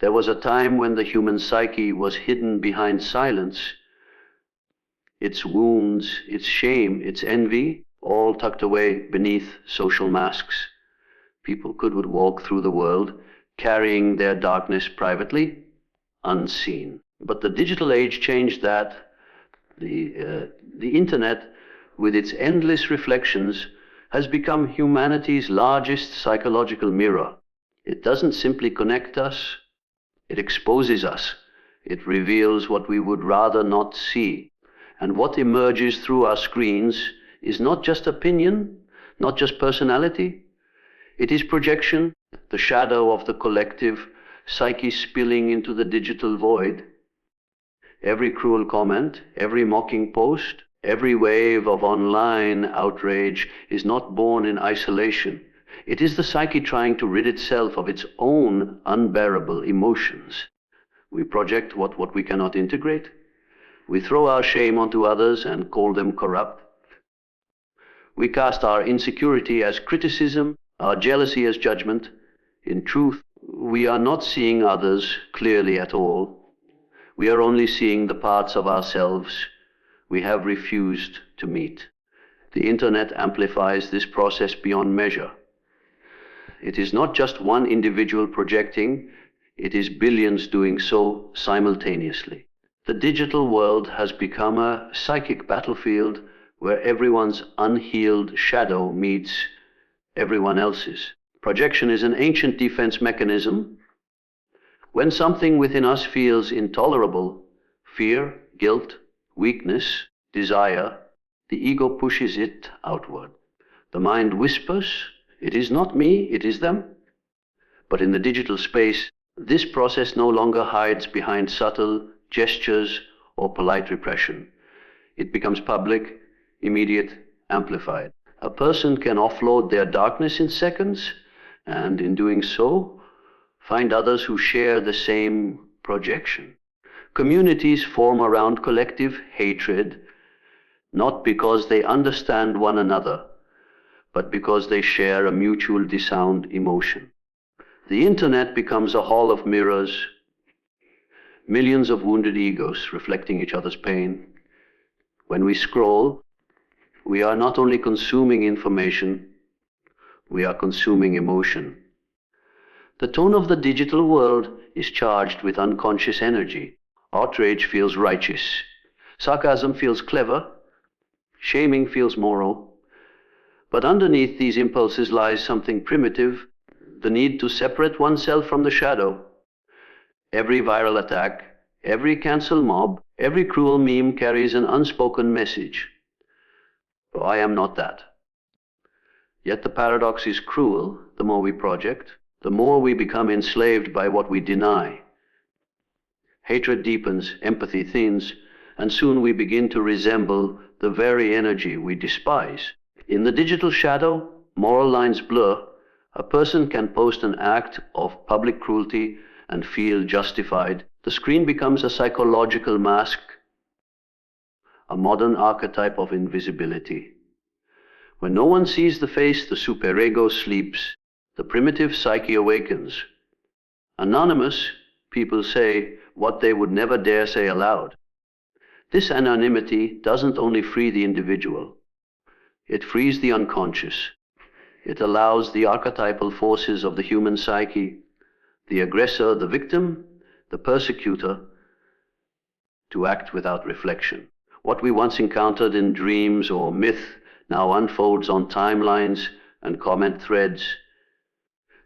There was a time when the human psyche was hidden behind silence, its wounds, its shame, its envy, all tucked away beneath social masks. People could walk through the world carrying their darkness privately, unseen. But the digital age changed that. The internet, with its endless reflections, has become humanity's largest psychological mirror. It doesn't simply connect us, it exposes us. It reveals what we would rather not see. And what emerges through our screens is not just opinion, not just personality. It is projection, the shadow of the collective psyche spilling into the digital void. Every cruel comment, every mocking post, every wave of online outrage is not born in isolation. It is the psyche trying to rid itself of its own unbearable emotions. We project what we cannot integrate. We throw our shame onto others and call them corrupt. We cast our insecurity as criticism, our jealousy as judgment. In truth, we are not seeing others clearly at all. We are only seeing the parts of ourselves we have refused to meet. The internet amplifies this process beyond measure. It is not just one individual projecting, it is billions doing so simultaneously. The digital world has become a psychic battlefield where everyone's unhealed shadow meets everyone else's. Projection is an ancient defense mechanism. When something within us feels intolerable, fear, guilt, weakness, desire, the ego pushes it outward. The mind whispers, "It is not me, it is them." But in the digital space, this process no longer hides behind subtle gestures or polite repression. It becomes public, immediate, amplified. A person can offload their darkness in seconds, and in doing so, find others who share the same projection. Communities form around collective hatred, not because they understand one another, but because they share a mutual disowned emotion. The internet becomes a hall of mirrors, millions of wounded egos reflecting each other's pain. When we scroll, we are not only consuming information, we are consuming emotion. The tone of the digital world is charged with unconscious energy. Outrage feels righteous. Sarcasm feels clever. Shaming feels moral. But underneath these impulses lies something primitive, the need to separate oneself from the shadow. Every viral attack, every cancel mob, every cruel meme carries an unspoken message. Oh, I am not that. Yet the paradox is cruel. The more we project, the more we become enslaved by what we deny. Hatred deepens, empathy thins, and soon we begin to resemble the very energy we despise. In the digital shadow, moral lines blur. A person can post an act of public cruelty and feel justified. The screen becomes a psychological mask, a modern archetype of invisibility. When no one sees the face, the superego sleeps. The primitive psyche awakens. Anonymous, people say what they would never dare say aloud. This anonymity doesn't only free the individual, it frees the unconscious. It allows the archetypal forces of the human psyche, the aggressor, the victim, the persecutor, to act without reflection. What we once encountered in dreams or myth now unfolds on timelines and comment threads.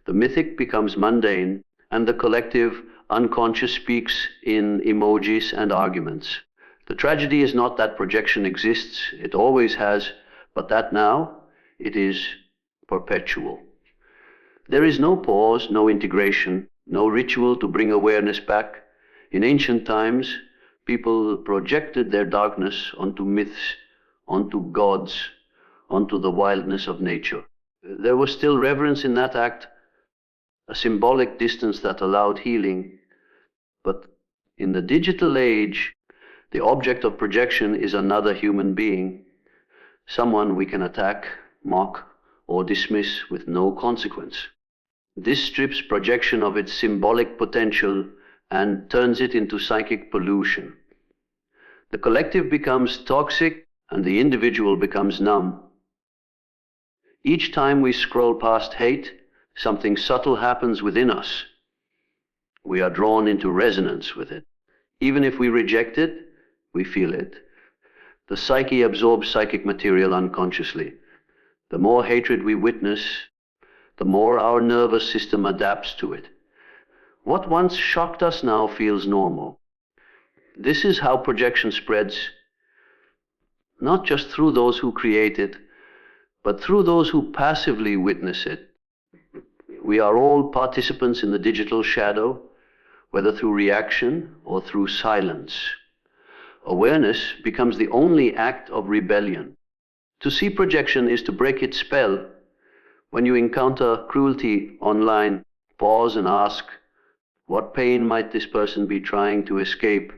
The mythic becomes mundane, and the collective unconscious speaks in emojis and arguments. The tragedy is not that projection exists, it always has, but that now it is perpetual. There is no pause, no integration, no ritual to bring awareness back. In ancient times, people projected their darkness onto myths, onto gods, onto the wildness of nature. There was still reverence in that act, a symbolic distance that allowed healing. But in the digital age, the object of projection is another human being, someone we can attack, mock, or dismiss with no consequence. This strips projection of its symbolic potential and turns it into psychic pollution. The collective becomes toxic and the individual becomes numb. Each time we scroll past hate, something subtle happens within us. We are drawn into resonance with it. Even if we reject it, we feel it. The psyche absorbs psychic material unconsciously. The more hatred we witness, the more our nervous system adapts to it. What once shocked us now feels normal. This is how projection spreads, not just through those who create it, but through those who passively witness it. We are all participants in the digital shadow, whether through reaction or through silence. Awareness becomes the only act of rebellion. To see projection is to break its spell. When you encounter cruelty online, pause and ask, what pain might this person be trying to escape?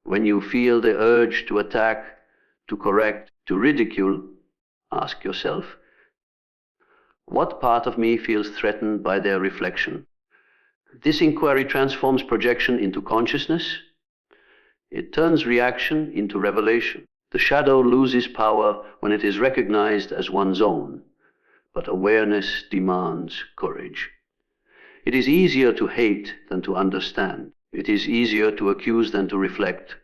When you feel the urge to attack, to correct, to ridicule, ask yourself, what part of me feels threatened by their reflection? This inquiry transforms projection into consciousness. It turns reaction into revelation. The shadow loses power when it is recognized as one's own, but awareness demands courage. It is easier to hate than to understand. It is easier to accuse than to reflect.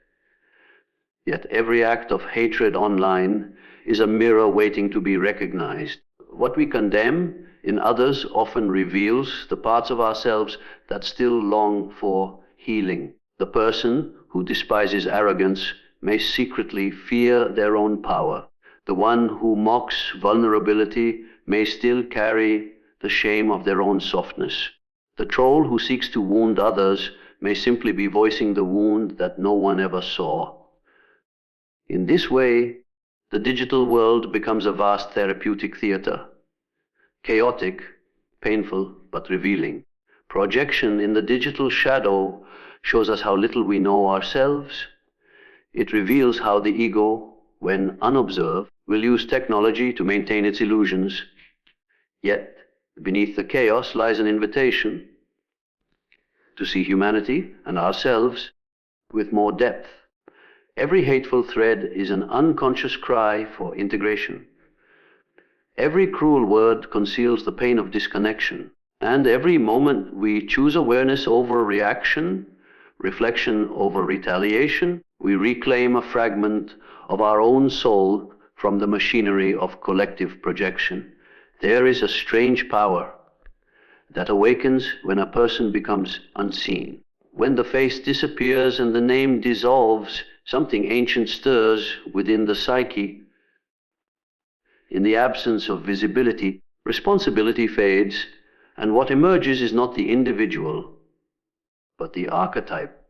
Yet every act of hatred online is a mirror waiting to be recognized. What we condemn in others often reveals the parts of ourselves that still long for healing. The person who despises arrogance may secretly fear their own power. The one who mocks vulnerability may still carry the shame of their own softness. The troll who seeks to wound others may simply be voicing the wound that no one ever saw. In this way, the digital world becomes a vast therapeutic theater. Chaotic, painful, but revealing. Projection in the digital shadow shows us how little we know ourselves. It reveals how the ego, when unobserved, will use technology to maintain its illusions. Yet, beneath the chaos lies an invitation to see humanity and ourselves with more depth. Every hateful thread is an unconscious cry for integration. Every cruel word conceals the pain of disconnection. And every moment we choose awareness over reaction, reflection over retaliation, we reclaim a fragment of our own soul from the machinery of collective projection. There is a strange power that awakens when a person becomes unseen. When the face disappears and the name dissolves, something ancient stirs within the psyche. In the absence of visibility, responsibility fades, and what emerges is not the individual, but the archetype.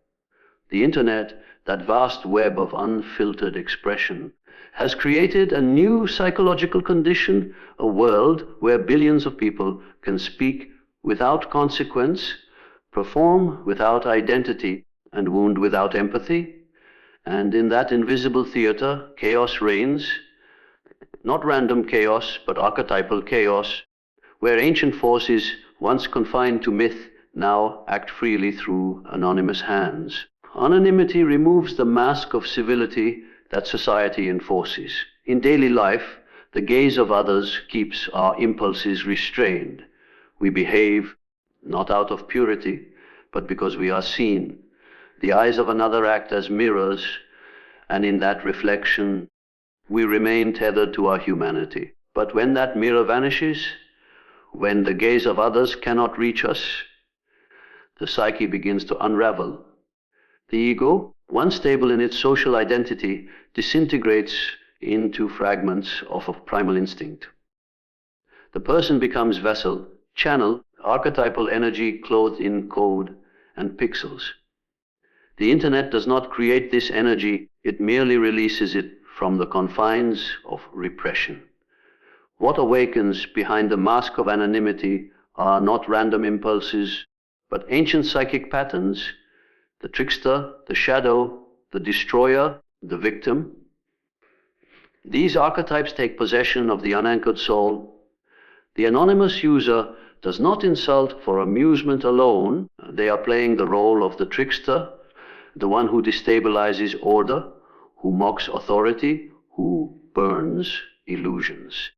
The internet, that vast web of unfiltered expression, has created a new psychological condition, a world where billions of people can speak without consequence, perform without identity, and wound without empathy. And in that invisible theater, chaos reigns, not random chaos, but archetypal chaos, where ancient forces, once confined to myth, now act freely through anonymous hands. Anonymity removes the mask of civility that society enforces. In daily life, the gaze of others keeps our impulses restrained. We behave not out of purity, but because we are seen. The eyes of another act as mirrors, and in that reflection, we remain tethered to our humanity. But when that mirror vanishes, when the gaze of others cannot reach us, the psyche begins to unravel. The ego, once stable in its social identity, disintegrates into fragments of a primal instinct. The person becomes vessel, channel, archetypal energy clothed in code and pixels. The internet does not create this energy, it merely releases it from the confines of repression. What awakens behind the mask of anonymity are not random impulses, but ancient psychic patterns, the trickster, the shadow, the destroyer, the victim. These archetypes take possession of the unanchored soul. The anonymous user does not insult for amusement alone. They are playing the role of the trickster, the one who destabilizes order, who mocks authority, who burns illusions.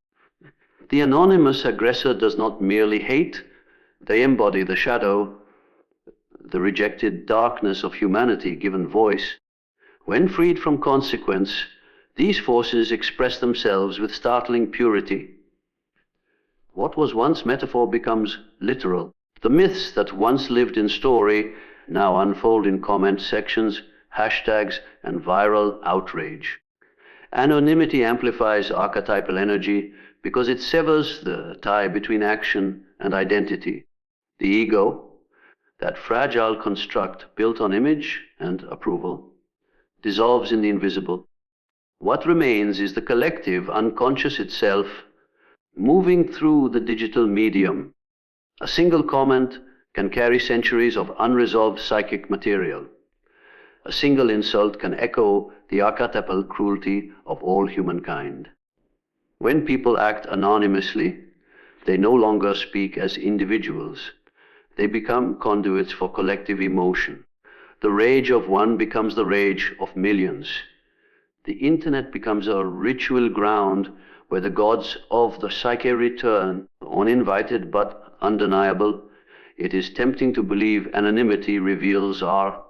The anonymous aggressor does not merely hate, they embody the shadow, the rejected darkness of humanity given voice. When freed from consequence, these forces express themselves with startling purity. What was once metaphor becomes literal. The myths that once lived in story now unfold in comment sections, hashtags, and viral outrage. Anonymity amplifies archetypal energy because it severs the tie between action and identity. The ego, that fragile construct built on image and approval, dissolves in the invisible. What remains is the collective unconscious itself moving through the digital medium. A single comment can carry centuries of unresolved psychic material. A single insult can echo the archetypal cruelty of all humankind. When people act anonymously, they no longer speak as individuals. They become conduits for collective emotion. The rage of one becomes the rage of millions. The internet becomes a ritual ground where the gods of the psyche return, uninvited but undeniable. It is tempting to believe anonymity reveals our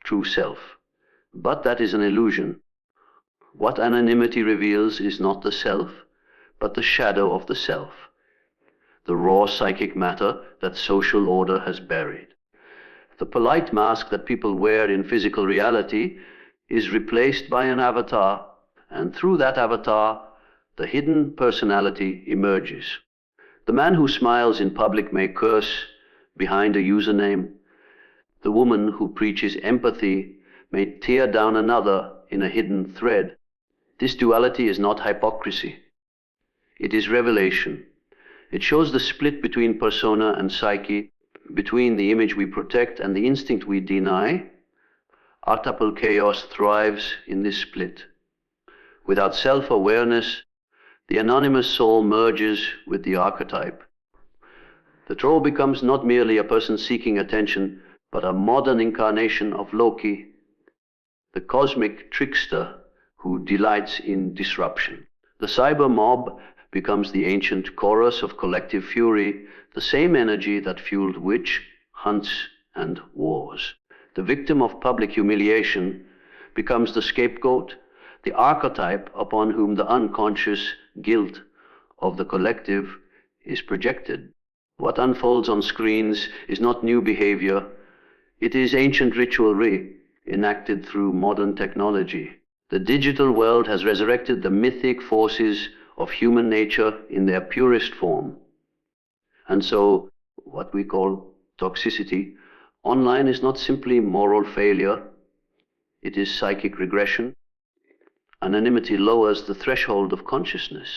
true self. But that is an illusion. What anonymity reveals is not the self, but the shadow of the self, the raw psychic matter that social order has buried. The polite mask that people wear in physical reality is replaced by an avatar, and through that avatar, the hidden personality emerges. The man who smiles in public may curse behind a username. The woman who preaches empathy may tear down another in a hidden thread. This duality is not hypocrisy. It is revelation. It shows the split between persona and psyche, between the image we protect and the instinct we deny. Archetypal chaos thrives in this split. Without self-awareness, the anonymous soul merges with the archetype. The troll becomes not merely a person seeking attention, but a modern incarnation of Loki, the cosmic trickster who delights in disruption. The cyber mob becomes the ancient chorus of collective fury, the same energy that fueled witch hunts and wars. The victim of public humiliation becomes the scapegoat, the archetype upon whom the unconscious guilt of the collective is projected. What unfolds on screens is not new behavior, it is ancient ritual enacted through modern technology. The digital world has resurrected the mythic forces of human nature in their purest form. And so, what we call toxicity, online is not simply moral failure, it is psychic regression. Anonymity lowers the threshold of consciousness.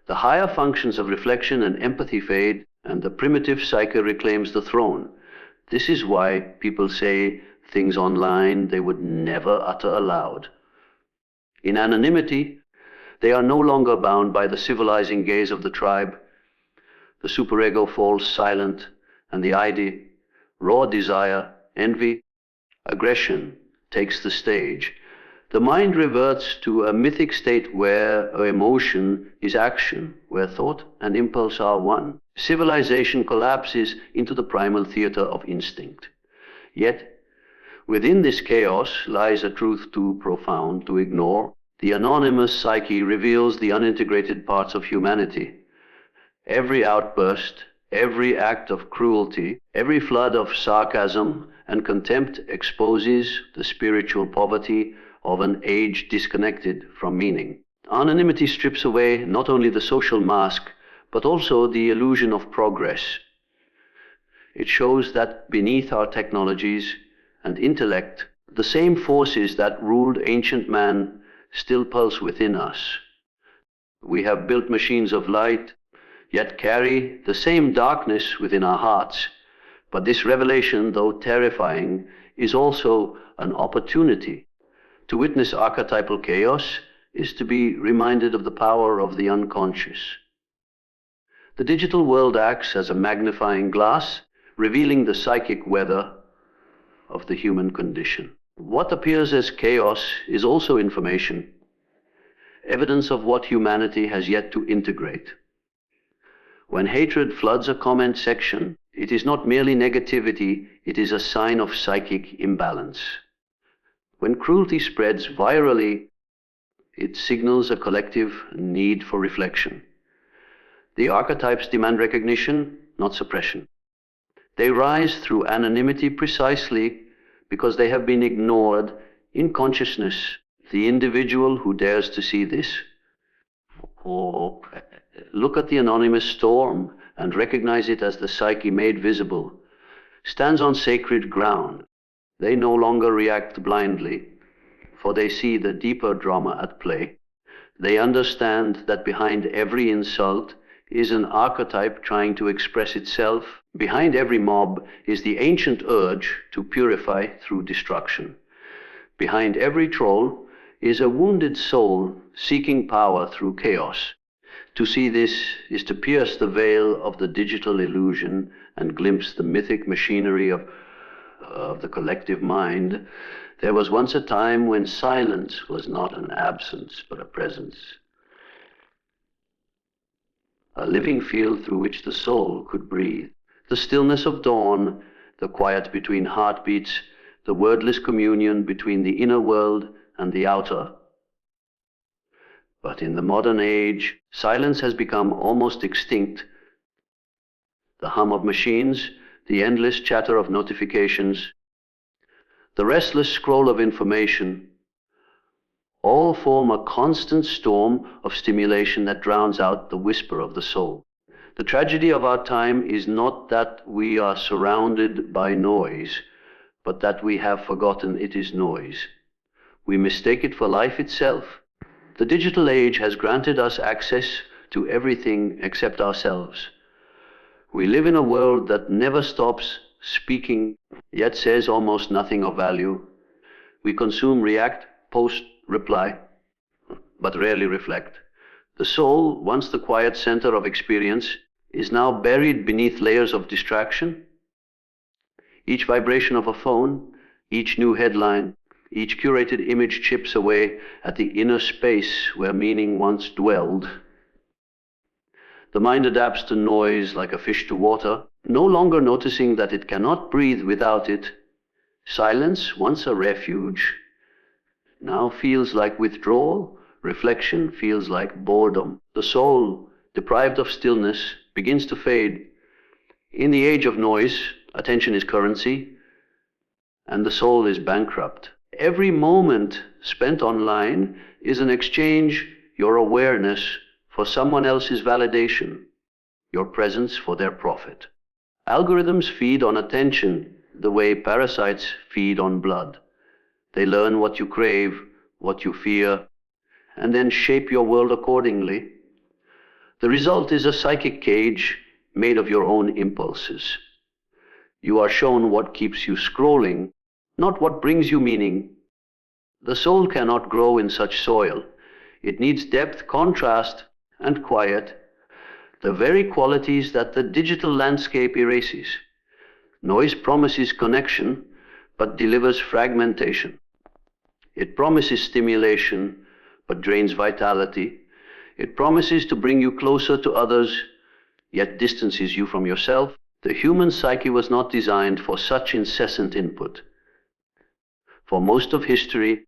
The higher functions of reflection and empathy fade, and the primitive psyche reclaims the throne. This is why people say things online they would never utter aloud. In anonymity, they are no longer bound by the civilizing gaze of the tribe. The superego falls silent, and the ID, raw desire, envy, aggression takes the stage. The mind reverts to a mythic state where emotion is action, where thought and impulse are one. Civilization collapses into the primal theater of instinct. Yet, within this chaos lies a truth too profound to ignore. The anonymous psyche reveals the unintegrated parts of humanity. Every outburst, every act of cruelty, every flood of sarcasm and contempt exposes the spiritual poverty of an age disconnected from meaning. Anonymity strips away not only the social mask, but also the illusion of progress. It shows that beneath our technologies and intellect, the same forces that ruled ancient man still pulse within us. We have built machines of light, yet carry the same darkness within our hearts. But this revelation, though terrifying, is also an opportunity. To witness archetypal chaos is to be reminded of the power of the unconscious. The digital world acts as a magnifying glass, revealing the psychic weather of the human condition. What appears as chaos is also information, evidence of what humanity has yet to integrate. When hatred floods a comment section, it is not merely negativity, it is a sign of psychic imbalance. When cruelty spreads virally, it signals a collective need for reflection. The archetypes demand recognition, not suppression. They rise through anonymity precisely because they have been ignored in consciousness. The individual who dares to see this, or look at the anonymous storm and recognize it as the psyche made visible, stands on sacred ground. They no longer react blindly, for they see the deeper drama at play. They understand that behind every insult is an archetype trying to express itself. Behind every mob is the ancient urge to purify through destruction. Behind every troll is a wounded soul seeking power through chaos. To see this is to pierce the veil of the digital illusion and glimpse the mythic machinery of the collective mind. There was once a time when silence was not an absence, but a presence. A living field through which the soul could breathe. The stillness of dawn, the quiet between heartbeats, the wordless communion between the inner world and the outer. But in the modern age, silence has become almost extinct. The hum of machines, the endless chatter of notifications, the restless scroll of information, all form a constant storm of stimulation that drowns out the whisper of the soul. The tragedy of our time is not that we are surrounded by noise, but that we have forgotten it is noise. We mistake it for life itself. The digital age has granted us access to everything except ourselves. We live in a world that never stops speaking, yet says almost nothing of value. We consume, react, post, reply, but rarely reflect. The soul, once the quiet center of experience, is now buried beneath layers of distraction. Each vibration of a phone, each new headline, each curated image chips away at the inner space where meaning once dwelled. The mind adapts to noise like a fish to water, no longer noticing that it cannot breathe without it. Silence, once a refuge, now feels like withdrawal. Reflection feels like boredom. The soul, deprived of stillness, begins to fade. In the age of noise, attention is currency, and the soul is bankrupt. Every moment spent online is an exchange, your awareness for someone else's validation, your presence for their profit. Algorithms feed on attention the way parasites feed on blood. They learn what you crave, what you fear, and then shape your world accordingly. The result is a psychic cage made of your own impulses. You are shown what keeps you scrolling, not what brings you meaning. The soul cannot grow in such soil. It needs depth, contrast, and quiet, the very qualities that the digital landscape erases. Noise promises connection, but delivers fragmentation. It promises stimulation, but drains vitality. It promises to bring you closer to others, yet distances you from yourself. The human psyche was not designed for such incessant input. For most of history,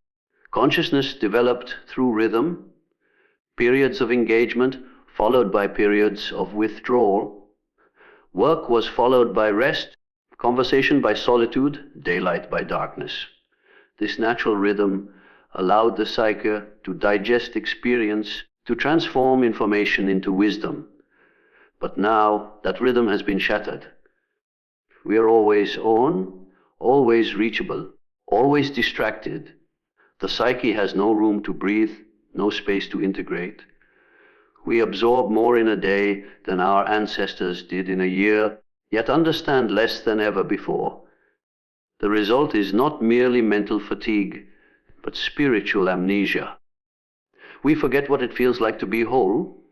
consciousness developed through rhythm, periods of engagement followed by periods of withdrawal. Work was followed by rest, conversation by solitude, daylight by darkness. This natural rhythm allowed the psyche to digest experience, to transform information into wisdom. But now that rhythm has been shattered. We are always on, always reachable, always distracted. The psyche has no room to breathe, no space to integrate. We absorb more in a day than our ancestors did in a year, yet understand less than ever before. The result is not merely mental fatigue, but spiritual amnesia. We forget what it feels like to be whole.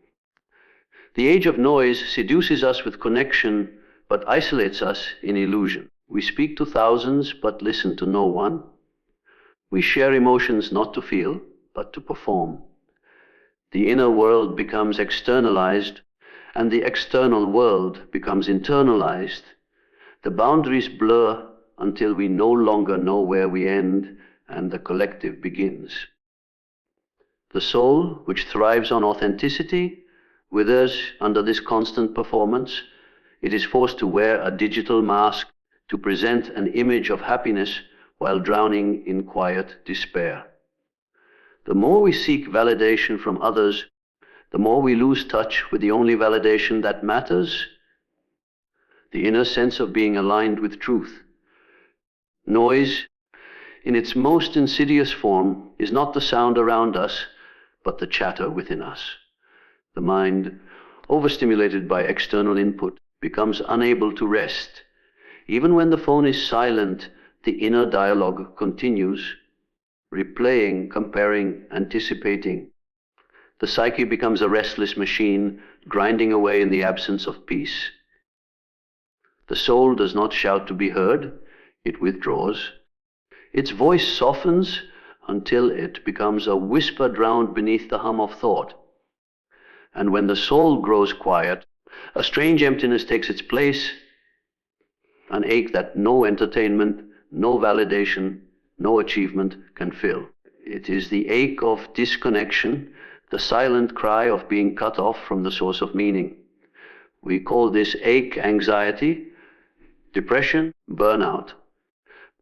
The age of noise seduces us with connection, but isolates us in illusion. We speak to thousands, but listen to no one. We share emotions not to feel, but to perform. The inner world becomes externalized, and the external world becomes internalized. The boundaries blur until we no longer know where we end and the collective begins. The soul, which thrives on authenticity, withers under this constant performance. It is forced to wear a digital mask to present an image of happiness while drowning in quiet despair. The more we seek validation from others, the more we lose touch with the only validation that matters, the inner sense of being aligned with truth. Noise, in its most insidious form, is not the sound around us, but the chatter within us. The mind, overstimulated by external input, becomes unable to rest. Even when the phone is silent, the inner dialogue continues, replaying, comparing, anticipating. The psyche becomes a restless machine, grinding away in the absence of peace. The soul does not shout to be heard, it withdraws. Its voice softens until it becomes a whisper drowned beneath the hum of thought. And when the soul grows quiet, a strange emptiness takes its place, an ache that no entertainment, no validation, no achievement can fill. It is the ache of disconnection, the silent cry of being cut off from the source of meaning. We call this ache anxiety, depression, burnout.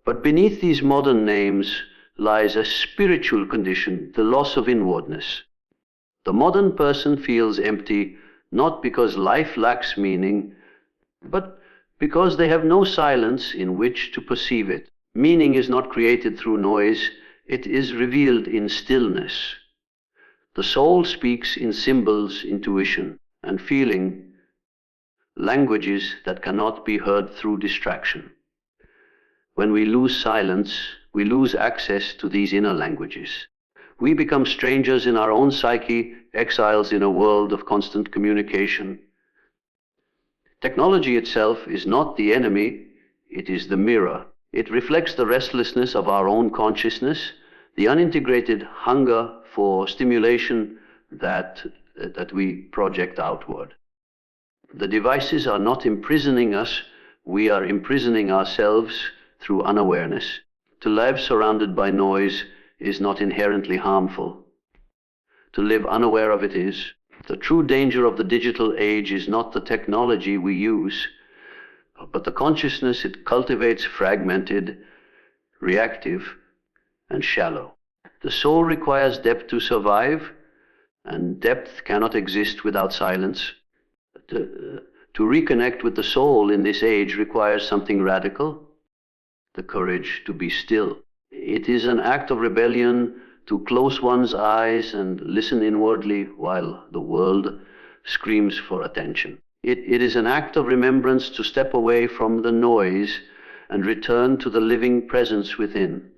But beneath these modern names lies a spiritual condition, the loss of inwardness. The modern person feels empty not because life lacks meaning, but because they have no silence in which to perceive it. Meaning is not created through noise, it is revealed in stillness. The soul speaks in symbols, intuition, and feeling, languages that cannot be heard through distraction. When we lose silence, we lose access to these inner languages. We become strangers in our own psyche, exiles in a world of constant communication. Technology itself is not the enemy, it is the mirror. It reflects the restlessness of our own consciousness, the unintegrated hunger for stimulation that we project outward. The devices are not imprisoning us, we are imprisoning ourselves through unawareness. To live surrounded by noise is not inherently harmful. To live unaware of it is. The true danger of the digital age is not the technology we use, but the consciousness it cultivates, fragmented, reactive, and shallow. The soul requires depth to survive, and depth cannot exist without silence. To reconnect with the soul in this age requires something radical, the courage to be still. It is an act of rebellion to close one's eyes and listen inwardly while the world screams for attention. It is an act of remembrance to step away from the noise and return to the living presence within.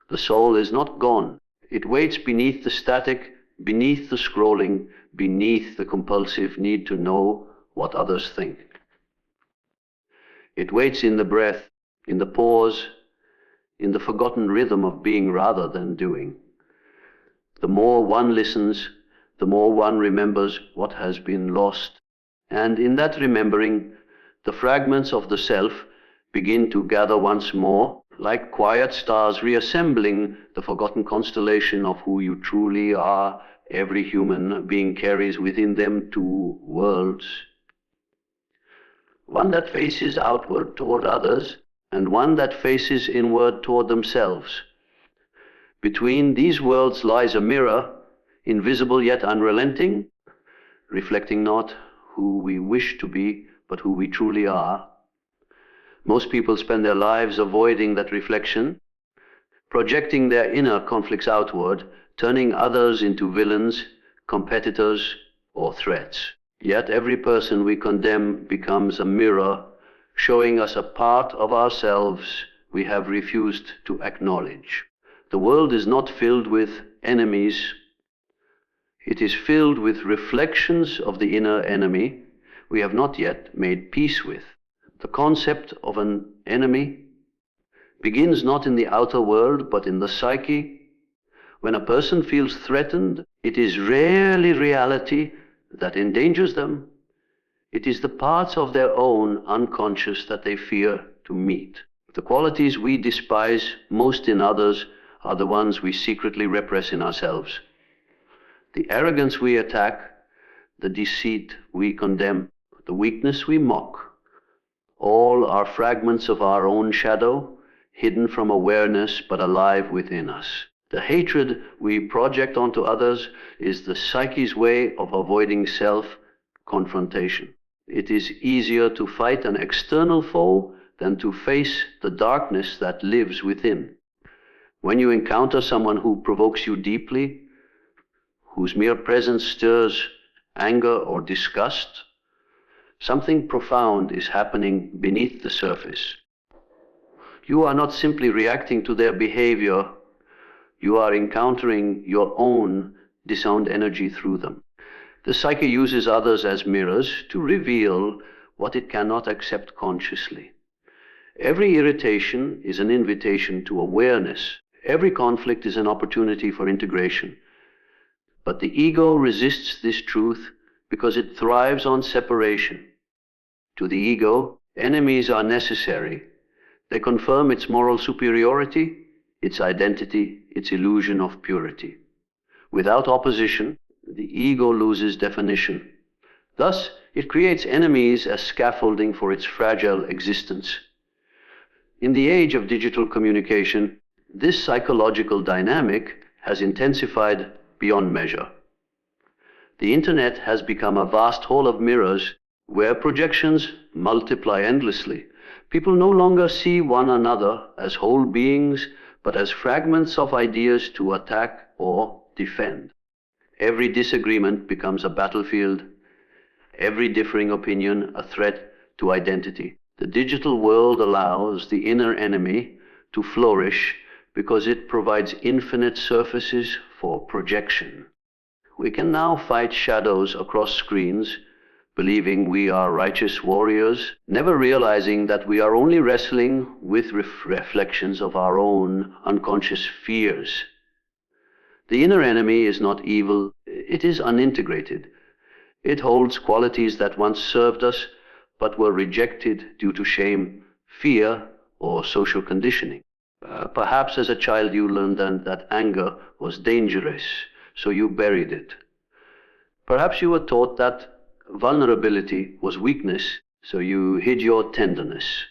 The soul is not gone. It waits beneath the static, beneath the scrolling, beneath the compulsive need to know what others think. It waits in the breath, in the pause, in the forgotten rhythm of being rather than doing. The more one listens, the more one remembers what has been lost. And in that remembering, the fragments of the self begin to gather once more, like quiet stars reassembling the forgotten constellation of who you truly are. Every human being carries within them two worlds. One that faces outward toward others, and one that faces inward toward themselves. Between these worlds lies a mirror, invisible yet unrelenting, reflecting not who we wish to be, but who we truly are. Most people spend their lives avoiding that reflection, projecting their inner conflicts outward, turning others into villains, competitors, or threats. Yet every person we condemn becomes a mirror, showing us a part of ourselves we have refused to acknowledge. The world is not filled with enemies. It is filled with reflections of the inner enemy we have not yet made peace with. The concept of an enemy begins not in the outer world, but in the psyche. When a person feels threatened, it is rarely reality that endangers them. It is the parts of their own unconscious that they fear to meet. The qualities we despise most in others are the ones we secretly repress in ourselves. The arrogance we attack, the deceit we condemn, the weakness we mock, all are fragments of our own shadow, hidden from awareness but alive within us. The hatred we project onto others is the psyche's way of avoiding self-confrontation. It is easier to fight an external foe than to face the darkness that lives within. When you encounter someone who provokes you deeply, whose mere presence stirs anger or disgust, something profound is happening beneath the surface. You are not simply reacting to their behavior, you are encountering your own disowned energy through them. The psyche uses others as mirrors to reveal what it cannot accept consciously. Every irritation is an invitation to awareness. Every conflict is an opportunity for integration. But the ego resists this truth because it thrives on separation. To the ego, enemies are necessary. They confirm its moral superiority, its identity, its illusion of purity. Without opposition, the ego loses definition. Thus, it creates enemies as scaffolding for its fragile existence. In the age of digital communication, this psychological dynamic has intensified beyond measure. The internet has become a vast hall of mirrors where projections multiply endlessly. People no longer see one another as whole beings, but as fragments of ideas to attack or defend. Every disagreement becomes a battlefield, every differing opinion a threat to identity. The digital world allows the inner enemy to flourish because it provides infinite surfaces for projection. We can now fight shadows across screens, believing we are righteous warriors, never realizing that we are only wrestling with reflections of our own unconscious fears. The inner enemy is not evil, it is unintegrated. It holds qualities that once served us, but were rejected due to shame, fear, or social conditioning. Perhaps as a child you learned that anger was dangerous, so you buried it. Perhaps you were taught that vulnerability was weakness, so you hid your tenderness.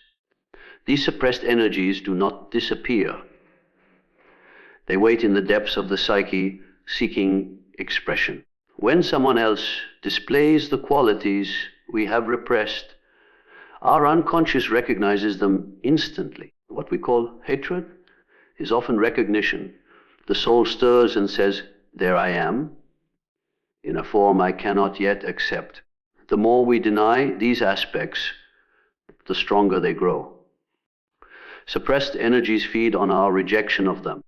These suppressed energies do not disappear. They wait in the depths of the psyche, seeking expression. When someone else displays the qualities we have repressed, our unconscious recognizes them instantly. What we call hatred is often recognition. The soul stirs and says, "There I am," in a form I cannot yet accept. The more we deny these aspects, the stronger they grow. Suppressed energies feed on our rejection of them.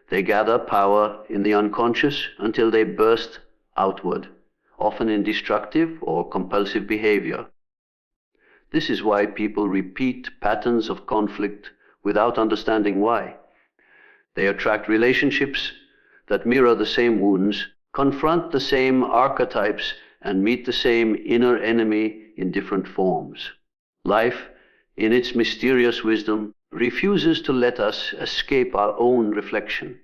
They gather power in the unconscious until they burst outward, often in destructive or compulsive behavior. This is why people repeat patterns of conflict without understanding why. They attract relationships that mirror the same wounds, confront the same archetypes, and meet the same inner enemy in different forms. Life, in its mysterious wisdom, refuses to let us escape our own reflection.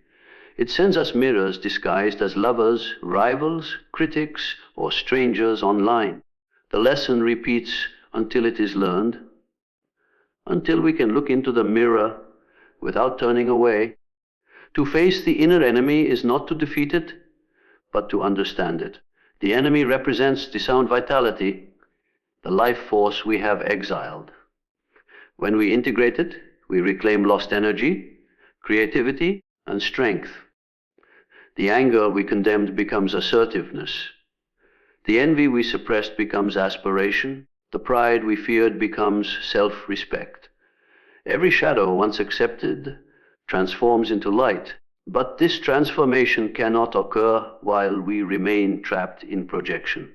It sends us mirrors disguised as lovers, rivals, critics, or strangers online. The lesson repeats until it is learned, until we can look into the mirror without turning away. To face the inner enemy is not to defeat it, but to understand it. The enemy represents disowned vitality, the life force we have exiled. When we integrate it, we reclaim lost energy, creativity, and strength. The anger we condemned becomes assertiveness. The envy we suppressed becomes aspiration. The pride we feared becomes self-respect. Every shadow once accepted transforms into light. But this transformation cannot occur while we remain trapped in projection.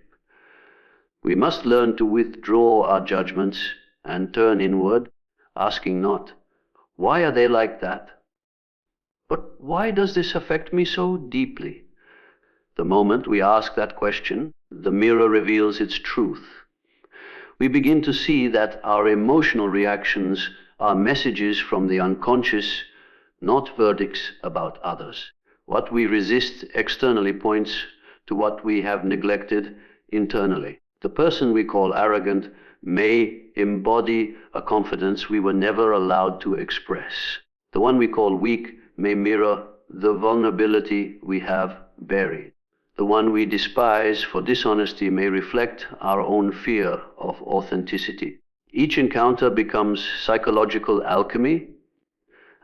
We must learn to withdraw our judgments and turn inward, asking not, why are they like that? But why does this affect me so deeply? The moment we ask that question, the mirror reveals its truth. We begin to see that our emotional reactions are messages from the unconscious, not verdicts about others. What we resist externally points to what we have neglected internally. The person we call arrogant may embody a confidence we were never allowed to express. The one we call weak may mirror the vulnerability we have buried. The one we despise for dishonesty may reflect our own fear of authenticity. Each encounter becomes psychological alchemy,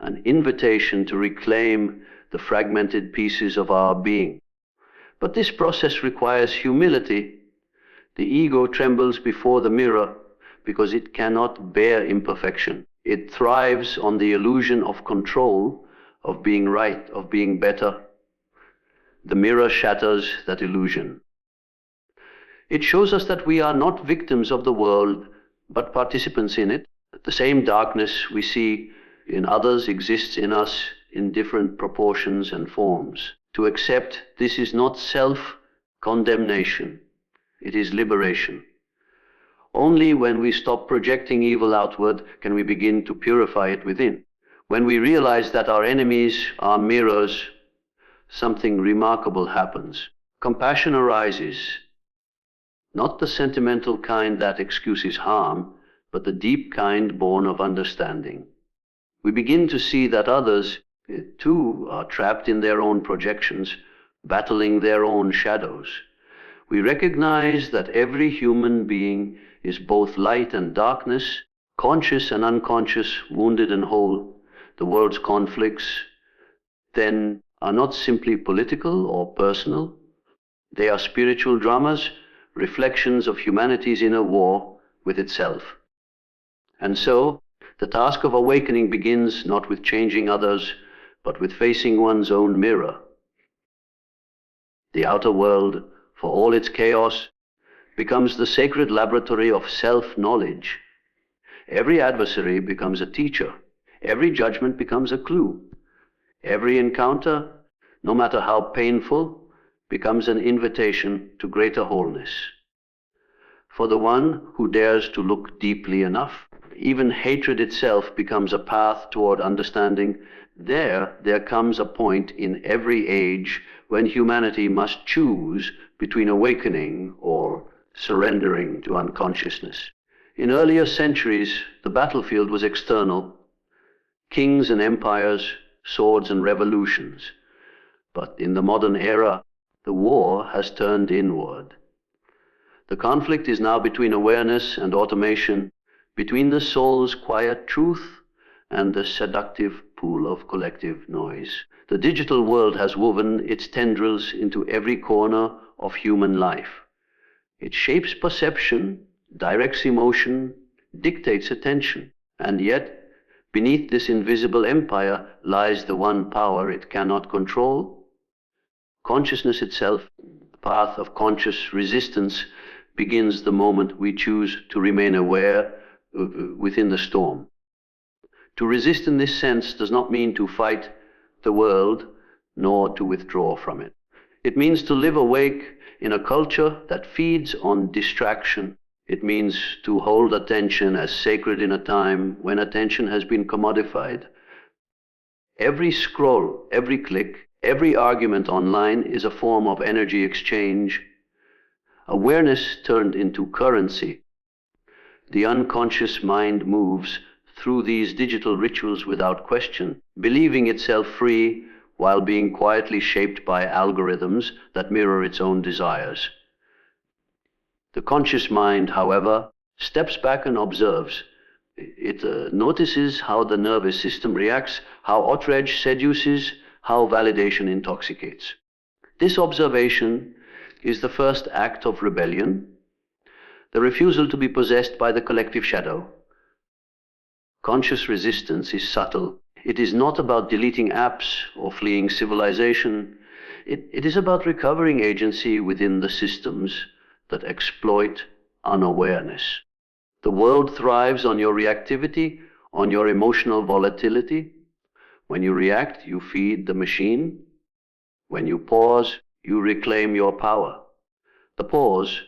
an invitation to reclaim the fragmented pieces of our being. But this process requires humility. The ego trembles before the mirror because it cannot bear imperfection. It thrives on the illusion of control, of being right, of being better. The mirror shatters that illusion. It shows us that we are not victims of the world, but participants in it. The same darkness we see in others exists in us in different proportions and forms. To accept this is not self-condemnation, it is liberation. Only when we stop projecting evil outward can we begin to purify it within. When we realize that our enemies are mirrors, something remarkable happens. Compassion arises, not the sentimental kind that excuses harm, but the deep kind born of understanding. We begin to see that others, too, are trapped in their own projections, battling their own shadows. We recognize that every human being is both light and darkness, conscious and unconscious, wounded and whole. The world's conflicts, then, are not simply political or personal. They are spiritual dramas, reflections of humanity's inner war with itself. And so, the task of awakening begins not with changing others, but with facing one's own mirror. The outer world, for all its chaos, becomes the sacred laboratory of self-knowledge. Every adversary becomes a teacher. Every judgment becomes a clue. Every encounter, no matter how painful, becomes an invitation to greater wholeness. For the one who dares to look deeply enough, even hatred itself becomes a path toward understanding. There comes a point in every age when humanity must choose between awakening or surrendering to unconsciousness. In earlier centuries, the battlefield was external, kings and empires, swords and revolutions. But in the modern era, the war has turned inward. The conflict is now between awareness and automation, between the soul's quiet truth and the seductive pool of collective noise. The digital world has woven its tendrils into every corner of human life. It shapes perception, directs emotion, dictates attention, and yet, beneath this invisible empire lies the one power it cannot control. Consciousness itself, the path of conscious resistance, begins the moment we choose to remain aware within the storm. To resist in this sense does not mean to fight the world, nor to withdraw from it. It means to live awake in a culture that feeds on distraction. It means to hold attention as sacred in a time when attention has been commodified. Every scroll, every click, every argument online is a form of energy exchange. Awareness turned into currency. The unconscious mind moves through these digital rituals without question, believing itself free while being quietly shaped by algorithms that mirror its own desires. The conscious mind, however, steps back and observes. It notices how the nervous system reacts, how outrage seduces, how validation intoxicates. This observation is the first act of rebellion, the refusal to be possessed by the collective shadow. Conscious resistance is subtle. It is not about deleting apps or fleeing civilization. It is about recovering agency within the systems that exploit unawareness. The world thrives on your reactivity, on your emotional volatility. When you react, you feed the machine. When you pause, you reclaim your power. The pause,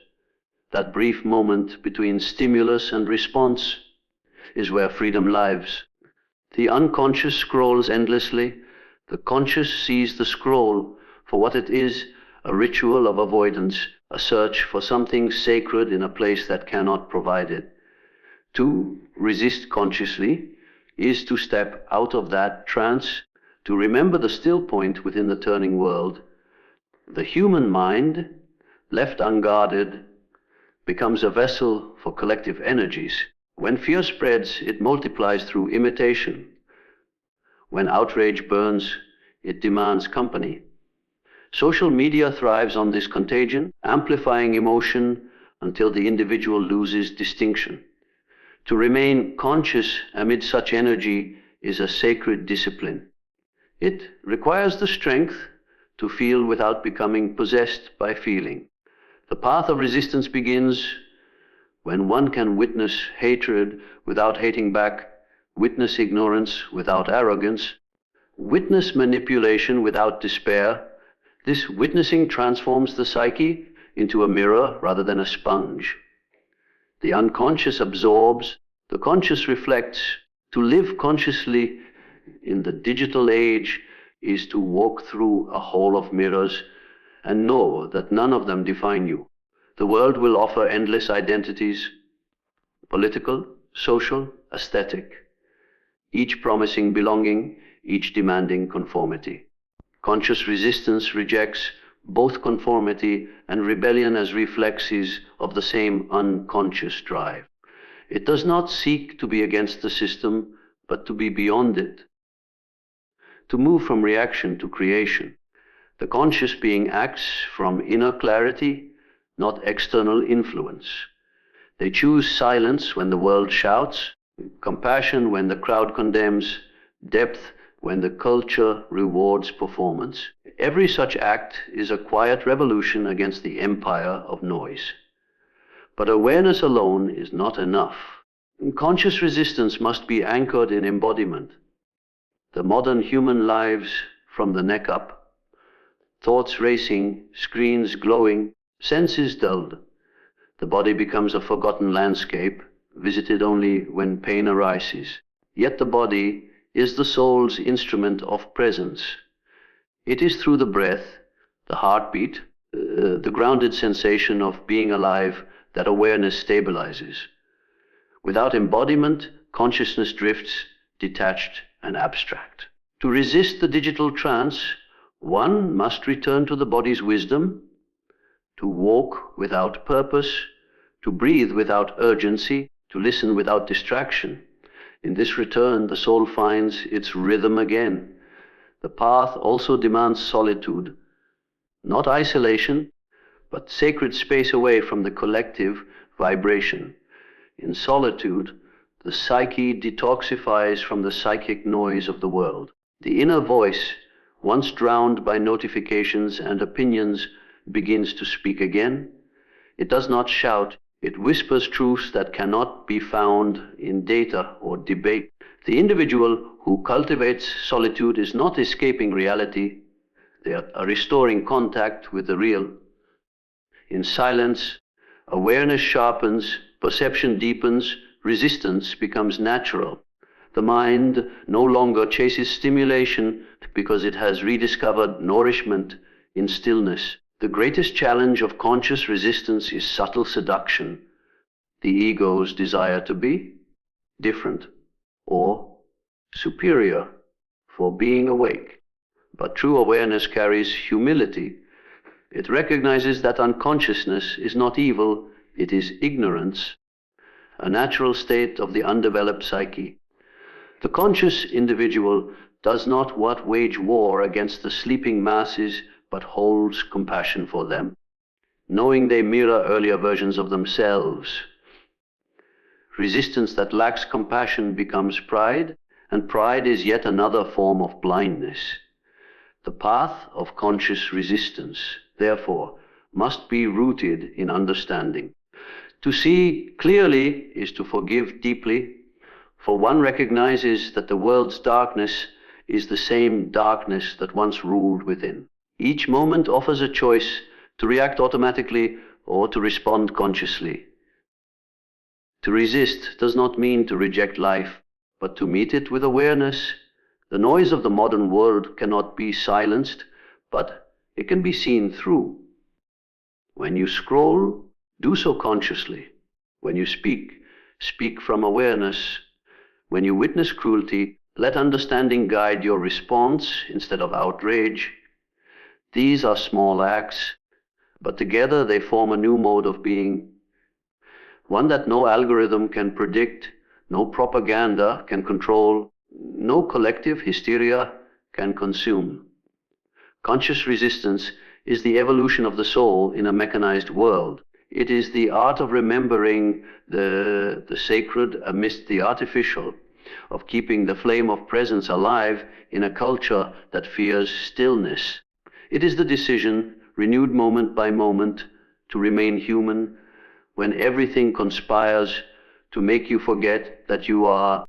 that brief moment between stimulus and response, is where freedom lives. The unconscious scrolls endlessly. The conscious sees the scroll for what it is, a ritual of avoidance, a search for something sacred in a place that cannot provide it. To resist consciously is to step out of that trance, to remember the still point within the turning world. The human mind, left unguarded, becomes a vessel for collective energies. When fear spreads, it multiplies through imitation. When outrage burns, it demands company. Social media thrives on this contagion, amplifying emotion until the individual loses distinction. To remain conscious amid such energy is a sacred discipline. It requires the strength to feel without becoming possessed by feeling. The path of resistance begins when one can witness hatred without hating back, witness ignorance without arrogance, witness manipulation without despair. This witnessing transforms the psyche into a mirror rather than a sponge. The unconscious absorbs, the conscious reflects. To live consciously in the digital age is to walk through a hall of mirrors and know that none of them define you. The world will offer endless identities, political, social, aesthetic, each promising belonging, each demanding conformity. Conscious resistance rejects both conformity and rebellion as reflexes of the same unconscious drive. It does not seek to be against the system, but to be beyond it, to move from reaction to creation. The conscious being acts from inner clarity, not external influence. They choose silence when the world shouts, compassion when the crowd condemns, depth when the culture rewards performance. Every such act is a quiet revolution against the empire of noise. But awareness alone is not enough. Conscious resistance must be anchored in embodiment. The modern human lives from the neck up, thoughts racing, screens glowing, senses dulled. The body becomes a forgotten landscape, visited only when pain arises. Yet the body is the soul's instrument of presence. It is through the breath, the heartbeat, the grounded sensation of being alive that awareness stabilizes. Without embodiment, consciousness drifts, detached and abstract. To resist the digital trance, one must return to the body's wisdom, to walk without purpose, to breathe without urgency, to listen without distraction. In this return, the soul finds its rhythm again. The path also demands solitude, not isolation, but sacred space away from the collective vibration. In solitude, the psyche detoxifies from the psychic noise of the world. The inner voice, once drowned by notifications and opinions, begins to speak again. It does not shout. It whispers truths that cannot be found in data or debate. The individual who cultivates solitude is not escaping reality. They are restoring contact with the real. In silence, awareness sharpens, perception deepens, resistance becomes natural. The mind no longer chases stimulation because it has rediscovered nourishment in stillness. The greatest challenge of conscious resistance is subtle seduction, the ego's desire to be different or superior for being awake. But true awareness carries humility. It recognizes that unconsciousness is not evil, it is ignorance, a natural state of the undeveloped psyche. The conscious individual does not wage war against the sleeping masses, but holds compassion for them, knowing they mirror earlier versions of themselves. Resistance that lacks compassion becomes pride, and pride is yet another form of blindness. The path of conscious resistance, therefore, must be rooted in understanding. To see clearly is to forgive deeply, for one recognizes that the world's darkness is the same darkness that once ruled within. Each moment offers a choice to react automatically or to respond consciously. To resist does not mean to reject life, but to meet it with awareness. The noise of the modern world cannot be silenced, but it can be seen through. When you scroll, do so consciously. When you speak, speak from awareness. When you witness cruelty, let understanding guide your response instead of outrage. These are small acts, but together they form a new mode of being, one that no algorithm can predict, no propaganda can control, no collective hysteria can consume. Conscious resistance is the evolution of the soul in a mechanized world. It is the art of remembering the sacred amidst the artificial, of keeping the flame of presence alive in a culture that fears stillness. It is the decision, renewed moment by moment, to remain human when everything conspires to make you forget that you are